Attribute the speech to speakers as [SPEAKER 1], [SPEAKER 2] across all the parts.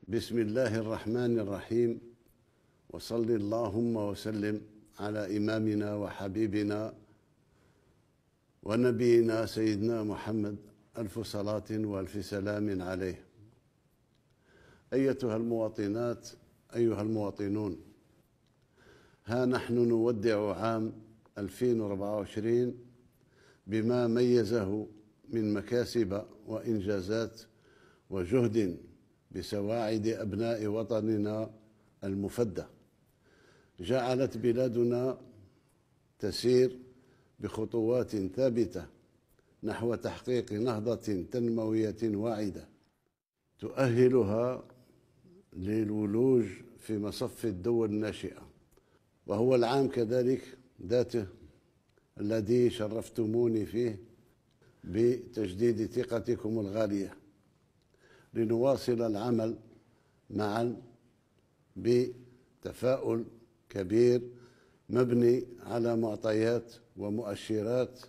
[SPEAKER 1] بسم الله الرحمن الرحيم. وصل اللهم وسلم على إمامنا وحبيبنا ونبينا سيدنا محمد، ألف صلاة وألف سلام عليه. أيتها المواطنات، أيها المواطنون، ها نحن نودع عام 2024 بما ميزه من مكاسب وإنجازات وجهد بسواعد أبناء وطننا المفدى، جعلت بلادنا تسير بخطوات ثابتة نحو تحقيق نهضة تنموية واعدة تؤهلها للولوج في مصف الدول الناشئة. وهو العام كذلك ذاته الذي شرفتموني فيه بتجديد ثقتكم الغالية، لنواصل العمل معا بتفاؤل كبير مبني على معطيات ومؤشرات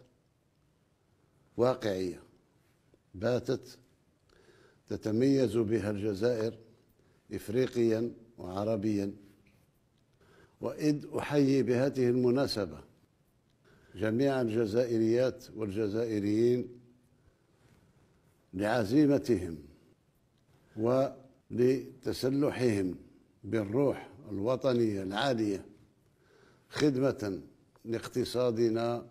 [SPEAKER 1] واقعية باتت تتميز بها الجزائر إفريقيا وعربيا. وإذ أحيي بهذه المناسبة جميع الجزائريات والجزائريين لعزيمتهم ولتسلحهم بالروح الوطنية العالية خدمة لاقتصادنا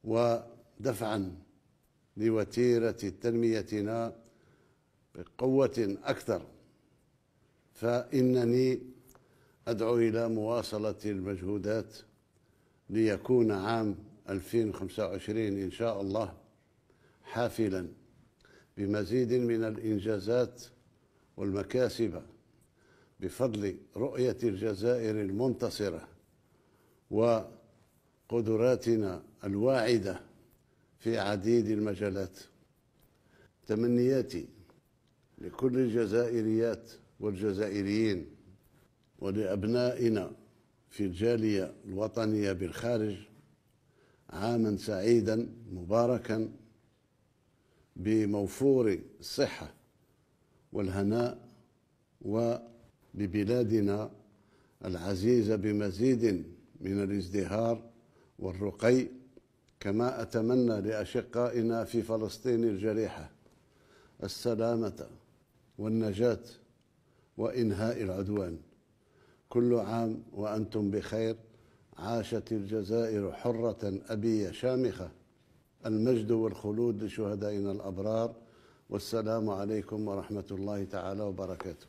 [SPEAKER 1] ودفعا لوتيرة تنميتنا بقوة أكثر. فإنني أدعو إلى مواصلة المجهودات ليكون عام 2025 إن شاء الله حافلا بمزيد من الإنجازات والمكاسب بفضل رؤية الجزائر المنتصرة وقدراتنا الواعدة في عديد المجالات. تمنياتي لكل الجزائريات والجزائريين ولأبنائنا في الجالية الوطنية بالخارج عاما سعيدا مباركا بموفور الصحة والهناء، وببلادنا العزيزة بمزيد من الازدهار والرقي. كما أتمنى لأشقائنا في فلسطين الجريحة السلامة والنجاة وإنهاء العدوان. كل عام وأنتم بخير. عاشت الجزائر حرة أبية شامخة. المجد والخلود لشهدائنا الأبرار. والسلام عليكم ورحمة الله تعالى وبركاته.